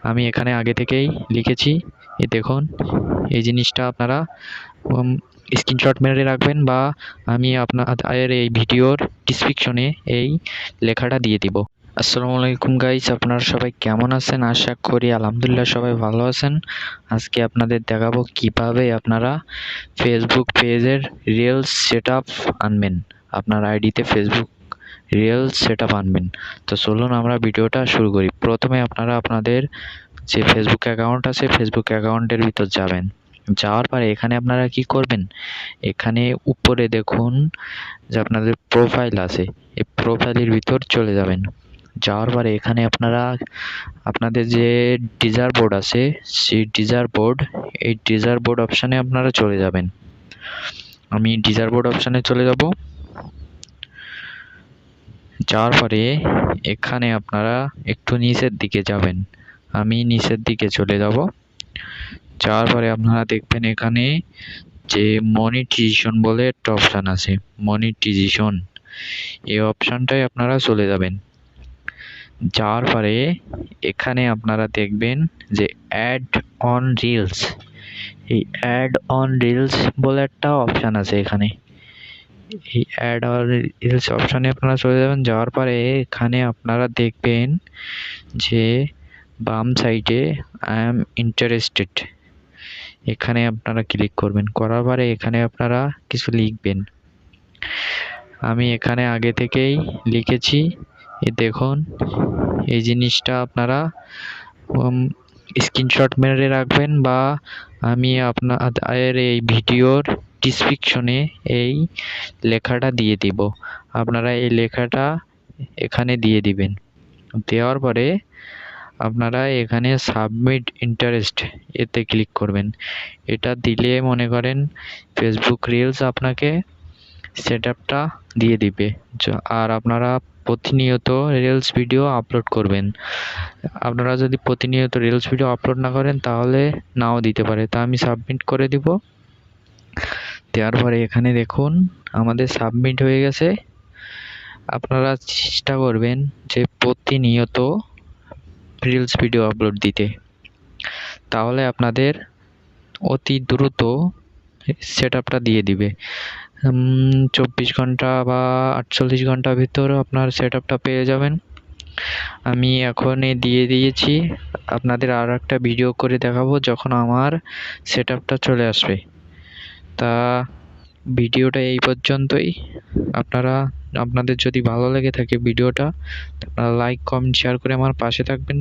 আমি এখানে আগে থেকেই লিখেছি। এই দেখুন, এই জিনিসটা আপনারা স্ক্রিনশট মেরে রাখবেন, বা আমি আপনাদের এই ভিডিওর ডিসক্রিপশনে এই লেখাটা দিয়ে দিব। আসসালামু আলাইকুম গাইস, আপনারা সবাই কেমন আছেন? আশা করি আলহামদুলিল্লাহ সবাই ভালো আছেন। আজকে আপনাদের দেখাবো কিভাবে আপনারা ফেসবুক পেজের রিলস সেটআপ আনবেন, আপনার আইডিতে ফেসবুক রিলস সেটআপ আনবেন। তো চলুন আমরা ভিডিওটা শুরু করি। প্রথমে আপনারা আপনাদের যে ফেসবুক অ্যাকাউন্ট আছে, ফেসবুক অ্যাকাউন্টের ভিতর যাবেন। যাওয়ার পরে এখানে আপনারা কি করবেন, এখানে উপরে দেখুন যে আপনাদের প্রোফাইল আছে, এই প্রোফাইলের ভিতর চলে যাবেন। যাওয়ার পরে এখানে আপনারা আপনাদের যে ডিজার বোর্ড আছে, সেই এই ডিজার বোর্ড অপশানে আপনারা চলে যাবেন। আমি ডিজার বোর্ড অপশানে চলে যাব। যাওয়ার পরে এখানে আপনারা একটু নিচের দিকে যাবেন। আমি নিচের দিকে চলে যাব। যাওয়ার পরে আপনারা দেখবেন এখানে যে মনিটাইজেশন বলে একটা অপশান আছে, মনিটাইজেশন, এই অপশানটায় আপনারা চলে যাবেন। যাওয়ার পরে এখানে আপনারা দেখবেন যে অ্যাড অন রিলস, এই অ্যাড অন রিলস বলে একটা অপশান আছে এখানে। এই অ্যাড অন রিলস অপশানে আপনারা চলে যাবেন। যাওয়ার পরে এখানে আপনারা দেখবেন যে বাম সাইডে আই এম ইন্টারেস্টেড, এখানে আপনারা ক্লিক করবেন। করার পরে এখানে আপনারা কিছু লিখবেন। আমি এখানে আগে থেকেই লিখেছি। এই দেখুন, এই জিনিসটা আপনারা স্ক্রিনশট মেরে রাখবেন, বা আমি আপনাদের এই ভিডিওর ডিসক্রিপশনে এই লেখাটা দিয়ে দিব। আপনারা এই লেখাটা এখানে দিয়ে দিবেন। দেওয়ার পরে আপনারা এখানে সাবমিট ইন্টারেস্ট এতে ক্লিক করবেন। এটা দিলে মনে করেন ফেসবুক রিলস আপনাকে সেটআপটা দিয়ে দিবে। আর আপনারা প্রতিনিয়ত রিলস ভিডিও আপলোড করবেন। আপনারা যদি প্রতিনিয়ত রিলস ভিডিও আপলোড না করেন তাহলে নাও দিতে পারে। তা আমি সাবমিট করে দিব। দেওয়ার পরে এখানে দেখুন আমাদের সাবমিট হয়ে গেছে। আপনারা চেষ্টা করবেন যে প্রতিনিয়ত রিলস ভিডিও আপলোড দিতে, তাহলে আপনাদের অতি দ্রুত সেটআপটা দিয়ে দিবে। 24 ঘন্টা বা 48 ঘন্টার ভিতর আপনার সেটআপটা পেয়ে যাবেন। আমি এখন দিয়ে দিয়েছি। আপনাদের আর একটা ভিডিও করে দেখাবো যখন আমার সেটআপটা চলে আসবে। তা ভিডিওটা এই পর্যন্তই। আপনাদের যদি ভালো লেগে থাকে ভিডিওটা, আপনারা লাইক, কমেন্ট, শেয়ার করে আমার পাশে থাকবেন।